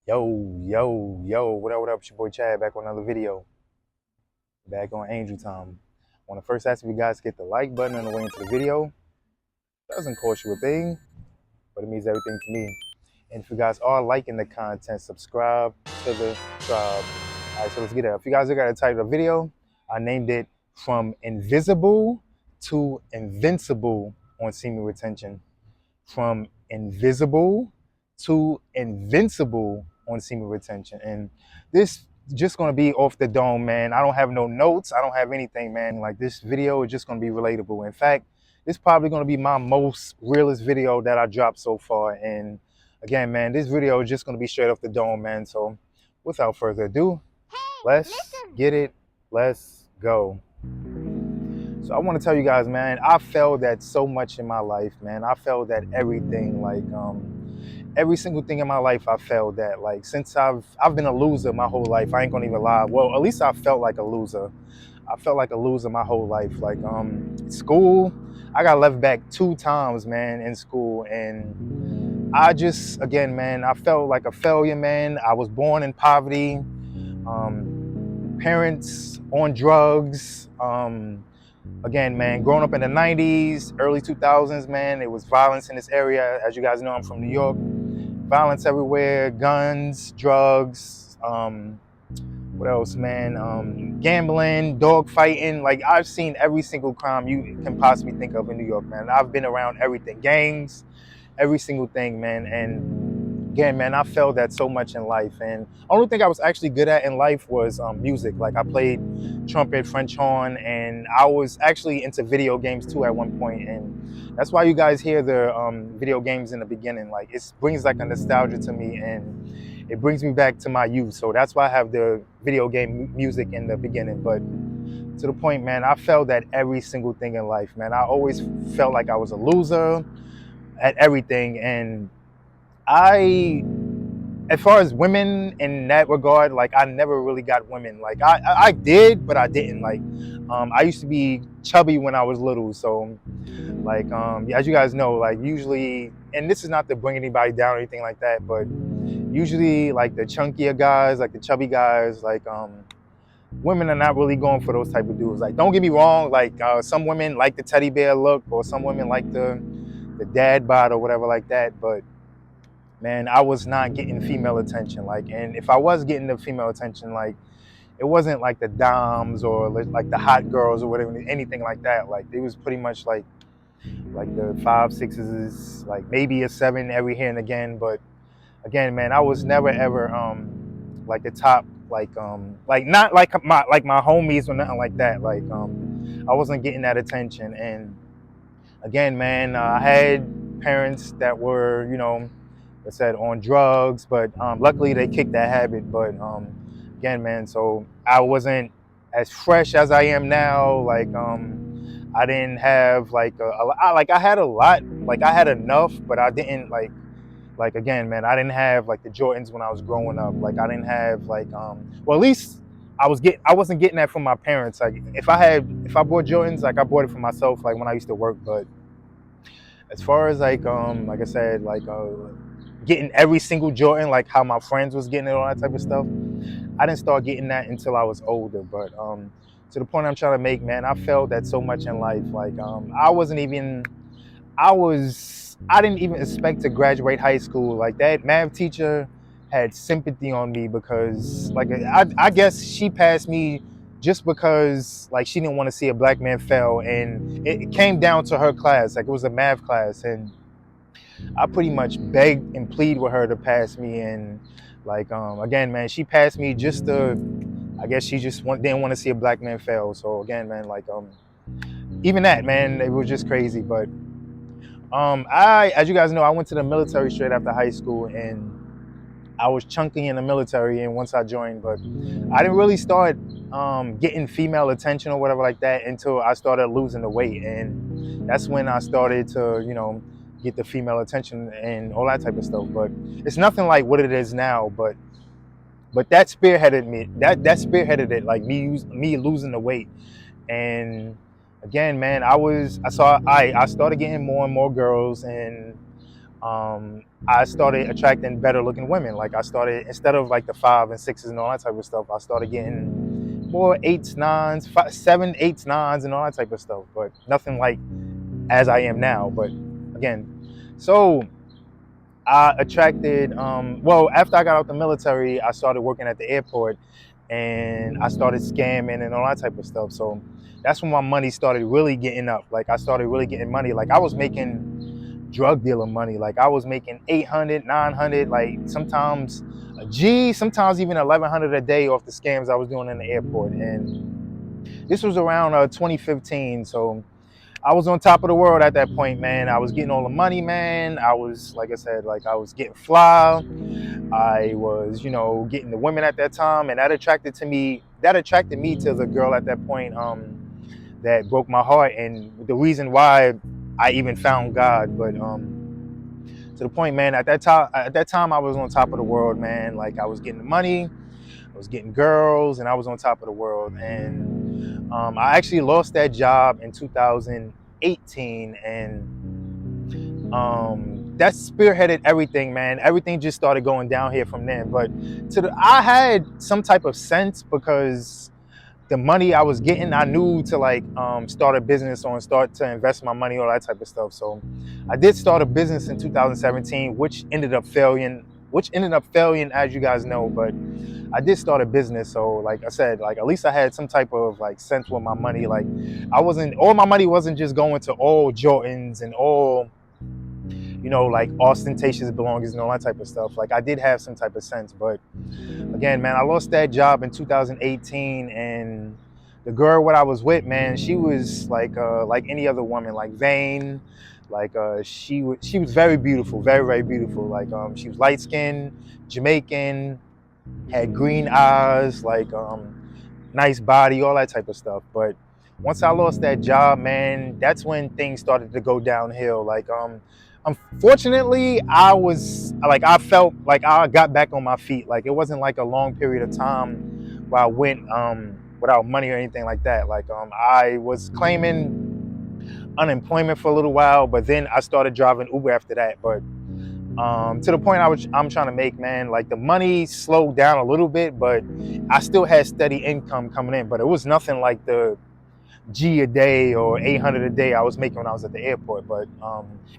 Yo, what up? It's your boy Chad back on another video. Back on Angel Time. I want to first ask if you guys hit the like button on the way into the video. Doesn't cost you a thing, but it means everything to me. And if you guys are liking the content, subscribe to the tribe. Alright, so let's get it. If you guys look at the title of the video, I named it From Invisible to Invincible on Semen Retention. From invisible to invincible on semen retention. And this just gonna be off the dome, man. I don't have no notes. I don't have anything, man. Like, this video is just gonna be relatable. In fact, this probably gonna be my most realest video that I dropped so far. And again, man, this video is just gonna be straight off the dome, man. So without further ado, let's get it. Let's go. So I want to tell you guys, man, I failed at so much in my life, man. I failed at everything, like every single thing in my life I failed at. Like, since I've been a loser my whole life. I ain't gonna even lie. Well, at least I felt like a loser. I felt like a loser my whole life. Like school, I got left back 2 times, man, in school. And I just, again, man, I felt like a failure, man. I was born in poverty. Parents on drugs. Again, man, growing up in the 90s, early 2000s, man, it was violence in this area. As you guys know, I'm from New York. Violence everywhere, guns, drugs, what else, man? Gambling, dog fighting. Like, I've seen every single crime you can possibly think of in New York, man. I've been around everything, gangs, every single thing, man. And again, man, I failed at so much in life. And the only thing I was actually good at in life was music. Like, I played trumpet, French horn, and I was actually into video games too at one point. And that's why you guys hear the video games in the beginning. Like, it brings like a nostalgia to me, and it brings me back to my youth. So that's why I have the video game music in the beginning. But to the point, man, I failed at every single thing in life, man. I always felt like I was a loser at everything. And as far as women in that regard, like, I never really got women. Like, I did, but I didn't. Like, I used to be chubby when I was little. So, like, as you guys know, like, usually, and this is not to bring anybody down or anything like that, but usually, like, the chunkier guys, like the chubby guys, like, women are not really going for those type of dudes. Like, don't get me wrong, like, some women like the teddy bear look, or some women like the dad bod or whatever like that, but man, I was not getting female attention. Like, and if I was getting the female attention, like, it wasn't like the doms or like the hot girls or whatever, anything like that. Like, it was pretty much like the 5, 6s, like maybe a 7 every here and again. But again, man, I was never ever like the top, like not like my homies or nothing like that. Like, I wasn't getting that attention. And again, man, I had parents that were, I said, on drugs, but luckily they kicked that habit. But again, man, so I wasn't as fresh as I am now. Like, I didn't have like like, I had a lot, like, I had enough, but I didn't like again, man, I didn't have like the Jordans when I was growing up. Like, I didn't have like well, at least I wasn't getting that from my parents. Like, if I bought Jordans, like, I bought it for myself, like, when I used to work. But as far as like I said, like, getting every single Jordan, like how my friends was getting it, all that type of stuff, I didn't start getting that until I was older. But to the point I'm trying to make, man, I failed at so much in life. Like, I didn't even expect to graduate high school. Like, that math teacher had sympathy on me because, like, I guess she passed me just because, like, she didn't want to see a black man fail. And it came down to her class. Like, it was a math class, and I pretty much begged and plead with her to pass me. And like, again, man, she passed me just to, I guess she just didn't want to see a black man fail. So again, man, like, even that, man, it was just crazy. But as you guys know, I went to the military straight after high school, and I was chunky in the military. And once I joined, but I didn't really start getting female attention or whatever like that until I started losing the weight. And that's when I started to, get the female attention and all that type of stuff. But it's nothing like what it is now. But that spearheaded me. That spearheaded it. Like, me losing the weight. And again, man, I started getting more and more girls. And I started attracting better looking women. Like I started, instead of like the 5 and 6s and all that type of stuff, I started getting more 8s, 9s, 7, 8s, 9s, and all that type of stuff. But nothing like as I am now. But again, so I attracted. Well, after I got out the military, I started working at the airport, and I started scamming and all that type of stuff. So that's when my money started really getting up. Like I started really getting money. Like I was making drug dealer money. Like I was making 800, 900, like sometimes a G, sometimes even 1100 a day off the scams I was doing in the airport. And this was around 2015. So I was on top of the world at that point, man. I was getting all the money, man. I was, like I said, like I was getting fly. I was, getting the women at that time, and that attracted to me. That attracted me to the girl at that point. That broke my heart, and the reason why I even found God. But to the point, man. At that time, I was on top of the world, man. Like I was getting the money, I was getting girls, and I was on top of the world. And I actually lost that job in 2018, and that spearheaded everything, man. Everything just started going down here from then. But I had some type of sense because the money I was getting, I knew to like start a business or start to invest my money, all that type of stuff. So I did start a business in 2017, which ended up failing. As you guys know. But I did start a business, so like I said, like at least I had some type of like sense with my money. Like all my money wasn't just going to all Jordans and all, like ostentatious belongings and all that type of stuff. Like I did have some type of sense. But again, man, I lost that job in 2018, and the girl what I was with, man, she was like any other woman, like vain, like she was very beautiful, very very beautiful. Like she was light skinned, Jamaican, had green eyes, like nice body, all that type of stuff. But once I lost that job, man, that's when things started to go downhill. Like unfortunately, I felt like I got back on my feet. Like it wasn't like a long period of time where I went without money or anything like that. Like I was claiming unemployment for a little while, but then I started driving Uber after that. But to the point I'm trying to make, man, like the money slowed down a little bit, but I still had steady income coming in. But it was nothing like the G a day or 800 a day I was making when I was at the airport. But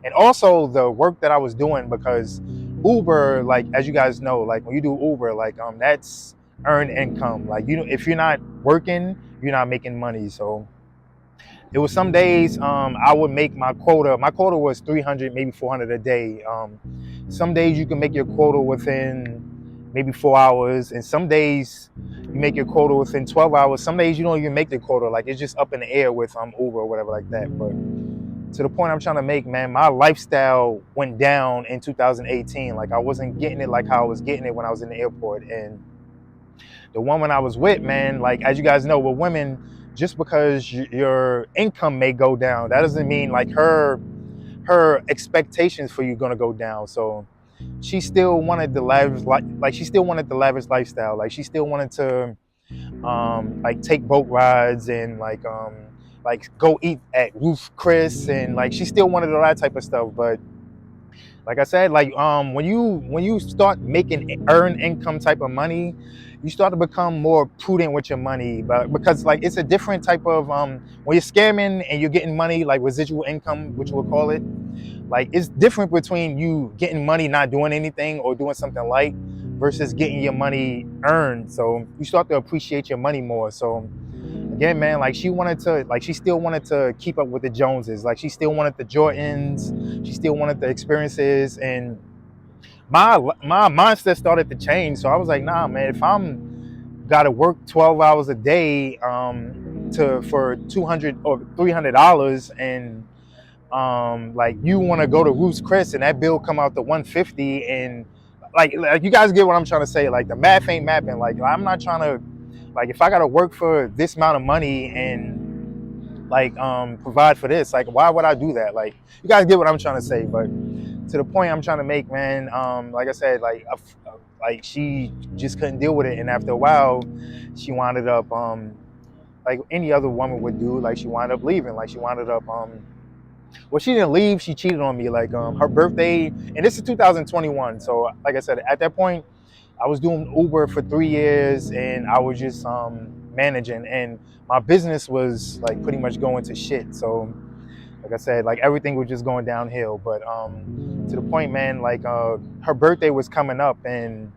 and also the work that I was doing, because Uber, like as you guys know, like when you do Uber, like that's earned income. Like if you're not working, you're not making money. So it was some days I would make my quota. My quota was 300, maybe 400 a day. Some days you can make your quota within maybe 4 hours, and some days you make your quota within 12 hours. Some days you don't even make the quota. Like it's just up in the air with Uber or whatever like that. But to the point I'm trying to make, man, my lifestyle went down in 2018. Like I wasn't getting it like how I was getting it when I was in the airport. And the woman I was with, man, like as you guys know, with women, just because your income may go down, that doesn't mean like her expectations for you gonna go down. So she still wanted the lavish, like she still wanted the lavish lifestyle. Like she still wanted to like take boat rides and like go eat at Ruth Chris, and like she still wanted all that type of stuff. But like I said, like when you start making earned income type of money, you start to become more prudent with your money. But because like it's a different type of when you're scamming and you're getting money like residual income, which we'll call it, like it's different between you getting money not doing anything or doing something light versus getting your money earned. So you start to appreciate your money more. So again, man, like she still wanted to keep up with the Joneses. Like she still wanted the Jordans, she still wanted the experiences. And my mindset started to change. So I was like, nah, man, if I'm gotta work 12 hours a day for $200 or $300, and like you want to go to Ruth's Chris and that bill come out to 150, and like you guys get what I'm trying to say. Like the math ain't mapping. Like I'm not trying to, like if I gotta work for this amount of money and like provide for this, like why would I do that? Like you guys get what I'm trying to say. But to the point I'm trying to make, man, like I said, like she just couldn't deal with it, and after a while she wound up like any other woman would do, like she wound up leaving. Like she wound up well, she didn't leave. She cheated on me. Like her birthday, and this is 2021. So like I said, at that point, I was doing Uber for 3 years, and I was just managing, and my business was like pretty much going to shit. So like I said, like everything was just going downhill. But to the point, man, like her birthday was coming up, and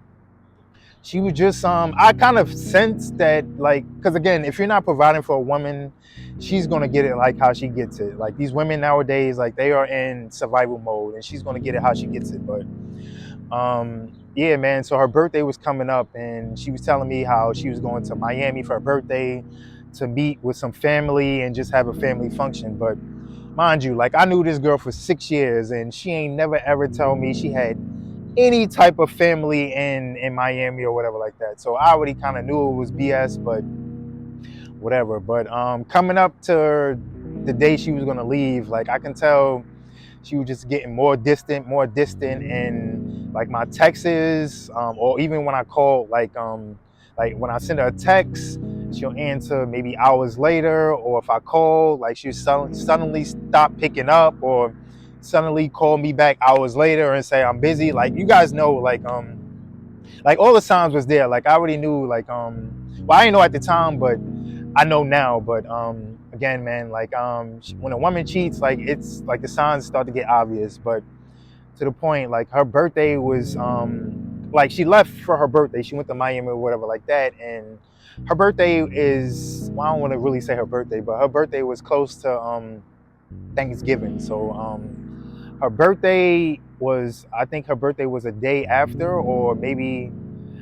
she was just I kind of sensed that, like, because again, if you're not providing for a woman, she's gonna get it like how she gets it. Like these women nowadays, like they are in survival mode, and she's gonna get it how she gets it. But yeah, man, so her birthday was coming up, and she was telling me how she was going to Miami for her birthday to meet with some family and just have a family function. But mind you, like I knew this girl for 6 years, and she ain't never ever tell me she had any type of family in Miami or whatever like that. So I already kind of knew it was BS, but whatever. But coming up to the day she was gonna leave, like I can tell she was just getting more distant, and like my texts, or even when I call, like when I send her a text, she'll answer maybe hours later, or if I call, like she'll suddenly stop picking up, or suddenly call me back hours later and say I'm busy. Like you guys know, like all the signs was there. Like I already knew, like well, I didn't know at the time, but I know now. But again, man, like when a woman cheats, like it's like the signs start to get obvious. But to the point, like her birthday was like she left for her birthday. She went to Miami or whatever like that, and her birthday is, well, I don't want to really say her birthday, but her birthday was close to Thanksgiving. So her birthday was, I think her birthday was a day after, or maybe,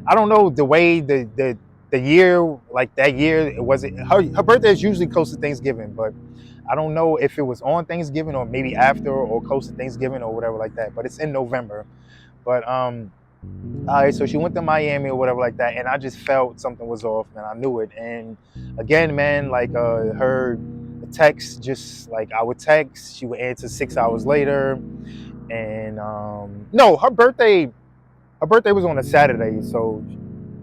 I don't know the way the year, like that year, it wasn't her birthday is usually close to Thanksgiving, but I don't know if it was on Thanksgiving or maybe after or close to Thanksgiving or whatever like that. But it's in November. But all right, so she went to Miami or whatever like that, and I just felt something was off, and I knew it. And again, man, like her text, just like I would text, she would answer 6 hours later. And no, her birthday was on a Saturday, so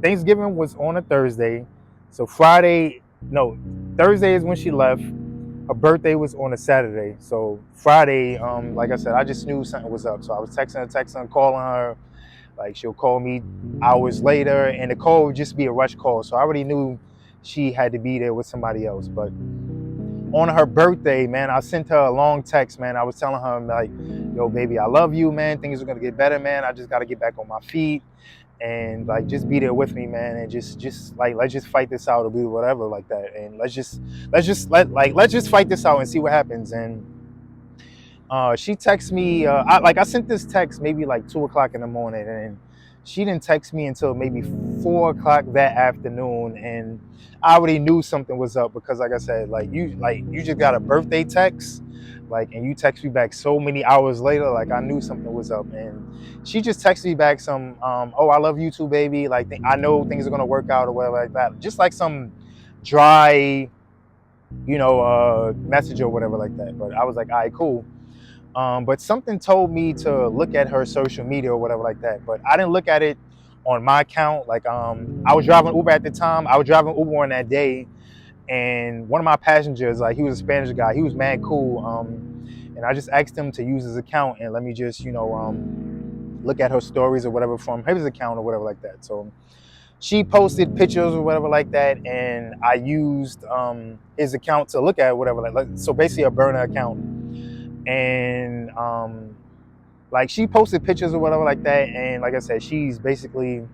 Thanksgiving was on a Thursday. So Friday, no, Thursday is when she left. Her birthday was on a Saturday. So Friday, like I said, I just knew something was up. So I was texting her, calling her. Like she'll call me hours later, and the call would just be a rush call. So I already knew she had to be there with somebody else. But on her birthday, man, I sent her a long text, man. I was telling her, like, yo, baby, I love you, man. Things are gonna get better, man. I just gotta get back on my feet, and like just be there with me, man. And just like let's just fight this out or do whatever like that. And let's just fight this out and see what happens. And she texted me. I sent this text maybe like 2 o'clock in the morning, and she didn't text me until maybe 4 o'clock that afternoon. And I already knew something was up because, like I said, like you just got a birthday text, like, and you text me back so many hours later. Like I knew something was up, and she just texted me back some, oh, I love you too, baby. Like I know things are gonna work out or whatever like that. Just like some dry, message or whatever like that. But I was like, all right, cool. But something told me to look at her social media or whatever like that. But I didn't look at it on my account. Like I was driving Uber at the time. I was driving Uber on that day, and one of my passengers, like he was a Spanish guy, he was mad cool. And I just asked him to use his account and let me just look at her stories or whatever from his account or whatever like that. So she posted pictures or whatever like that, and I used his account to look at whatever like so basically a burner account. And like she posted pictures or whatever like that, and like I said, she's basically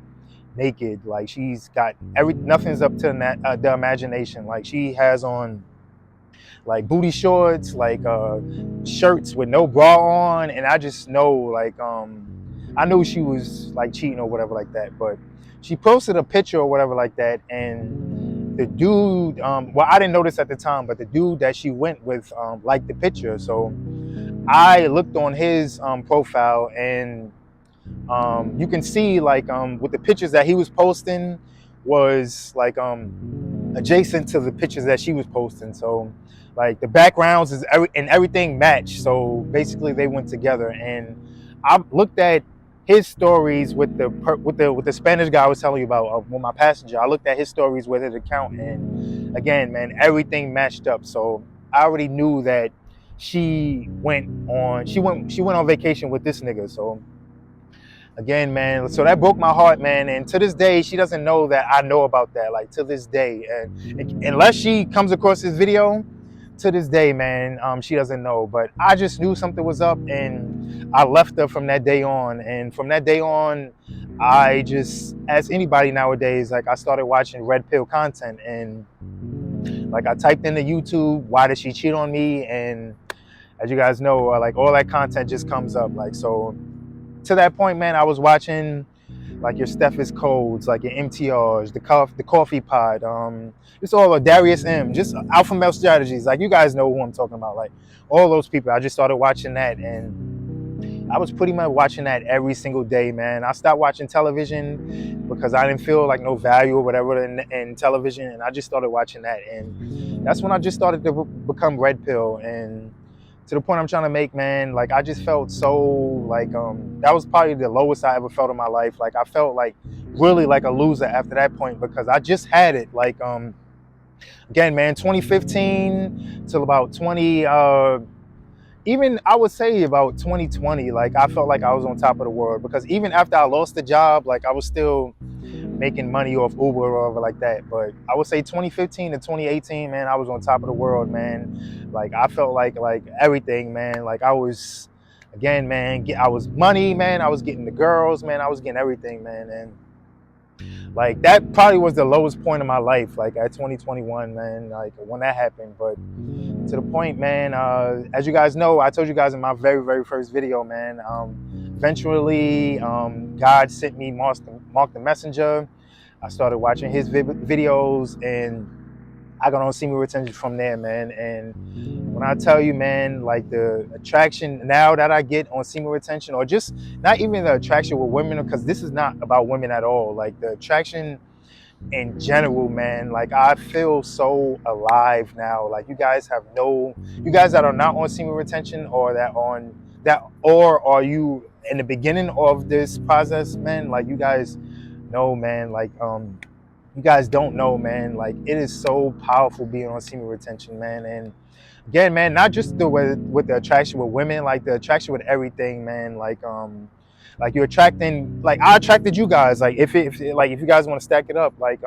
naked. Like she's got nothing's up to the imagination. Like she has on like booty shorts, like shirts with no bra on, and I just know, like I knew she was like cheating or whatever like that. But she posted a picture or whatever like that, and the dude, well, I didn't notice at the time, but the dude that she went with liked the picture. So I looked on his profile, and you can see, like with the pictures that he was posting was like adjacent to the pictures that she was posting. So like the backgrounds and everything matched. So basically they went together. And I looked at his stories with the Spanish guy I was telling you about, with my passenger. I looked at his stories with his account, and again, man, everything matched up. So I already knew that she went on vacation with this nigga. So again, man, so that broke my heart, man. And to this day, she doesn't know that I know about that. Like to this day, and unless she comes across this video, to this day, man, she doesn't know. But I just knew something was up, and I left her from that day on. And from that day on, I just, as anybody nowadays, like I started watching red pill content, and like I typed into YouTube, why did she cheat on me? And as you guys know, like all that content just comes up. Like so, to that point, man, I was watching like your Steph is Codes, like your MTRs, the Coffee Pod, just all of Darius M, just Alpha Male Strategies. Like you guys know who I'm talking about. Like all those people, I just started watching that, and I was pretty much watching that every single day, man. I stopped watching television because I didn't feel like no value or whatever in television, and I just started watching that, and that's when I just started to become red pill. And to the point I'm trying to make, man, like I just felt so like that was probably the lowest I ever felt in my life. Like I felt like really like a loser after that point, because I just had it. Like again, man, 2015 till about 20 even I would say about 2020, like I felt like I was on top of the world, because even after I lost the job, like I was still making money off Uber or whatever like that. But I would say 2015 to 2018, man, I was on top of the world, man. Like I felt like everything, man. Like I was, again, man, I was money, man. I was getting the girls, man. I was getting everything, man. And like that probably was the lowest point of my life, like at 2021, man, like when that happened. But to the point, man, as you guys know, I told you guys in my very, very first video, man, eventually God sent me Mark the Messenger. I started watching his videos, and I got on semen retention from there, man. And when I tell you, man, like the attraction now that I get on semen retention, or just not even the attraction with women, because this is not about women at all, like the attraction in general, man, like I feel so alive now. Like you guys that are not on semen retention, or that on that, or are you in the beginning of this process, man, like you guys know, man, like you guys don't know, man, like it is so powerful being on semen retention, man. And again, man, not just with the attraction with women, like the attraction with everything, man. Like you're attracting, like I attracted you guys. Like if you guys want to stack it up, like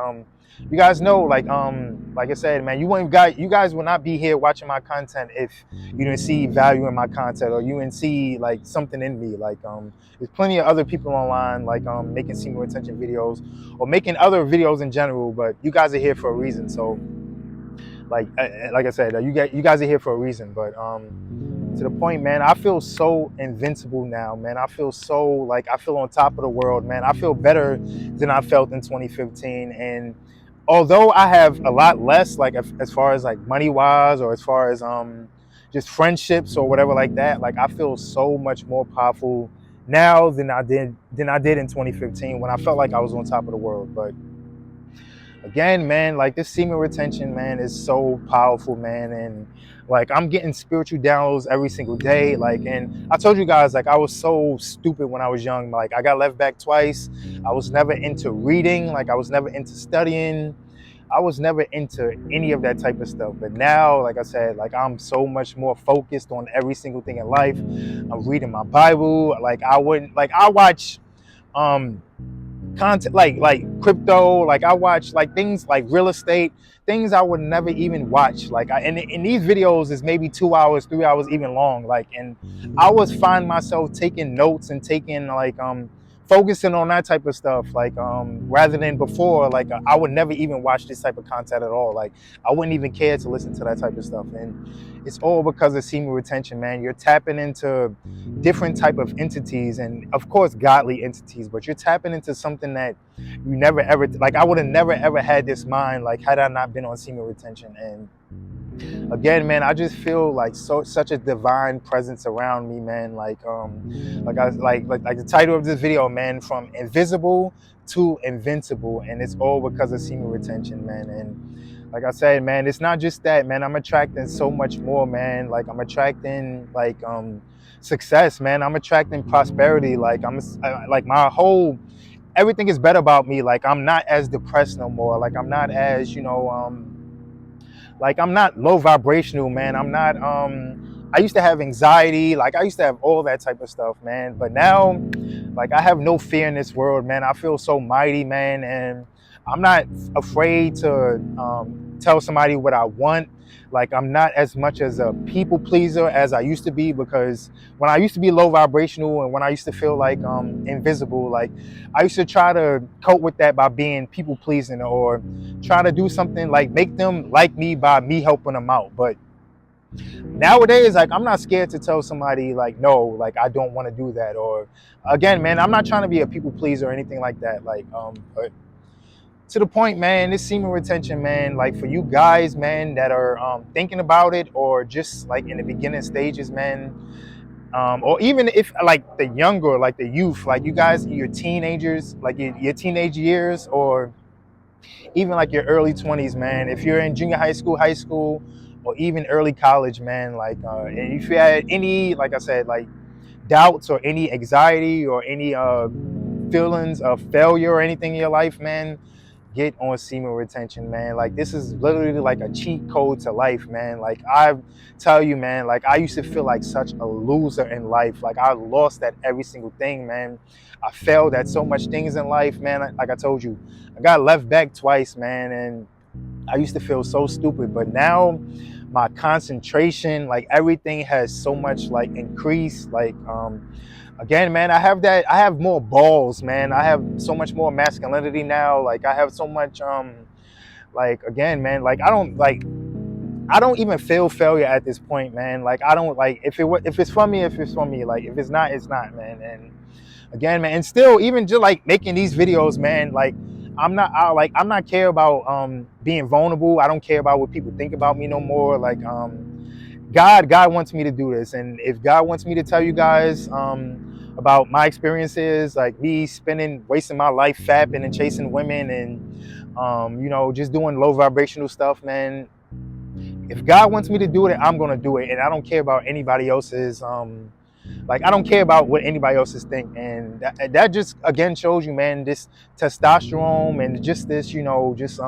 you guys know, like I said, man, you guys will not be here watching my content if you didn't see value in my content, or you didn't see like something in me. Like there's plenty of other people online, like making semen retention videos or making other videos in general, but you guys are here for a reason. So like I said, you guys are here for a reason. But to the point, man, I feel so invincible now, man. I feel so like I feel on top of the world, man. I feel better than I felt in 2015. And although I have a lot less, like as far as like money wise, or as far as just friendships or whatever like that, like I feel so much more powerful now than I did in 2015, when I felt like I was on top of the world. But again, man, like this semen retention, man, is so powerful, man. And like I'm getting spiritual downloads every single day. Like, and I told you guys, like I was so stupid when I was young. Like I got left back twice. I was never into reading. Like I was never into studying. I was never into any of that type of stuff. But now, like I said, like I'm so much more focused on every single thing in life. I'm reading my Bible. Like I watch content like crypto, like I watch like things like real estate, things I would never even watch. Like and these videos is maybe 2 hours, 3 hours even long. Like, and I was find myself taking notes and taking like focusing on that type of stuff, like rather than before, like I would never even watch this type of content at all. Like I wouldn't even care to listen to that type of stuff. And it's all because of semen retention, man. You're tapping into different type of entities, and of course godly entities, but you're tapping into something that you never ever, like I would have never ever had this mind, like had I not been on semen retention. And again, man, I just feel like such a divine presence around me, man. Like like the title of this video, man, from invisible to invincible, and it's all because of semen retention, man. And like I said, man, it's not just that, man. I'm attracting so much more, man. Like I'm attracting like success, man. I'm attracting prosperity. Like like my whole everything is better about me. Like I'm not as depressed no more. Like I'm not as, like I'm not low vibrational, man. I'm not I used to have anxiety, like I used to have all that type of stuff, man. But now, like I have no fear in this world, man. I feel so mighty, man, and I'm not afraid to tell somebody what I want. Like I'm not as much as a people pleaser as I used to be, because when I used to be low vibrational and when I used to feel like invisible, like I used to try to cope with that by being people pleasing or try to do something like make them like me by me helping them out. But nowadays, like I'm not scared to tell somebody like no, like I don't want to do that. Or again, man, I'm not trying to be a people pleaser or anything like that. Like but to the point, man, this semen retention, man, like for you guys, man, that are thinking about it or just like in the beginning stages, man, or even if like the younger, like the youth, like you guys, your teenagers, like your teenage years, or even like your early 20s, man, if you're in junior high school, or even early college, man, like and if you had any, like I said, like doubts or any anxiety or any feelings of failure or anything in your life, man, get on semen retention, man. Like this is literally like a cheat code to life, man. Like I tell you, man, like I used to feel like such a loser in life. Like I lost at every single thing, man. I failed at so much things in life, man. Like I told you, I got left back twice, man, and I used to feel so stupid. But now my concentration, like everything has so much like increased. Like again, man, I have more balls, man. I have so much more masculinity now. Like I have so much like again, man, like I don't even feel failure at this point, man. Like I don't, like if it's for me, if it's for me. Like if it's not, it's not, man. And again, man, and still even just like making these videos, man, like I'm not care about being vulnerable. I don't care about what people think about me no more. Like God wants me to do this, and if God wants me to tell you guys about my experiences, like me wasting my life fapping and chasing women and you know, just doing low vibrational stuff, man. If God wants me to do it, I'm gonna do it, and I don't care about anybody else's like I don't care about what anybody else's think. And that just again shows you, man, this testosterone and just this, you know, just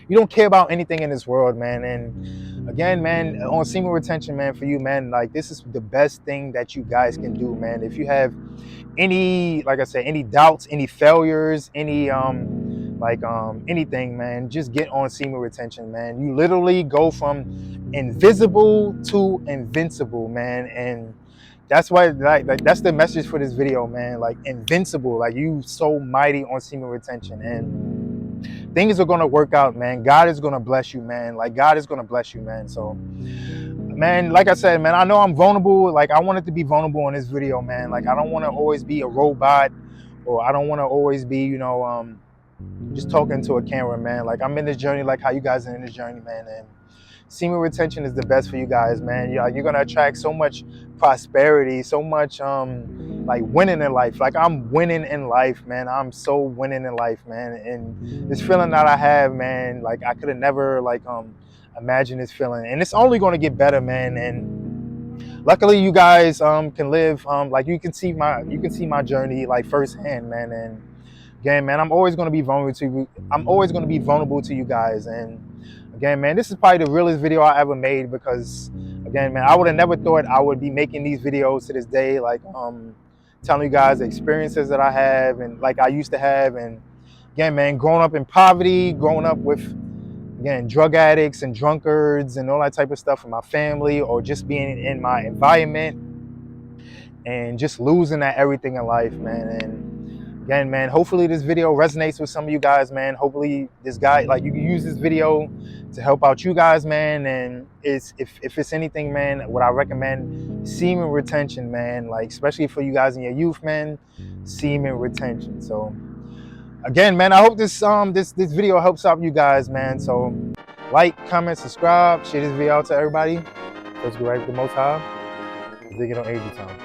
you don't care about anything in this world, man. And again, man, on semen retention, man, for you, man, like this is the best thing that you guys can do, man. If you have any, like I said, any doubts, any failures, any anything, man, just get on semen retention, man. You literally go from invisible to invincible, man. And that's why, like that's the message for this video, man. Like invincible, like you so mighty on semen retention, and things are gonna work out, man. God is gonna bless you, man. Like God is gonna bless you, man. So, man, like I said, man, I know I'm vulnerable. Like I wanted to be vulnerable in this video, man. Like I don't want to always be a robot, or I don't want to always be, you know, just talking to a camera, man. Like I'm in this journey, like how you guys are in this journey, man. And semen retention is the best for you guys, man. You're gonna attract so much prosperity, so much like winning in life. Like I'm winning in life, man. I'm so winning in life, man. And this feeling that I have, man, like I could have never like imagined this feeling. And it's only gonna get better, man. And luckily you guys can live like you can see my journey like firsthand, man. And again, man, I'm always gonna be vulnerable to you. I'm always gonna be vulnerable to you guys. And again, man, this is probably the realest video I ever made, because again, man, I would have never thought I would be making these videos to this day, like telling you guys the experiences that I have and like I used to have. And again, man, growing up in poverty, growing up with, again, drug addicts and drunkards and all that type of stuff in my family, or just being in my environment and just losing at everything in life, man. And again, man, hopefully this video resonates with some of you guys, man. Hopefully this guy, like you can use this video to help out you guys, man. And if it's anything, man, what I recommend, semen retention, man, like especially for you guys in your youth, man, semen retention. So again, man, I hope this this video helps out you guys, man. So like, comment, subscribe, share this video out to everybody. Let's go right to the Most High. Dig it on 80 time.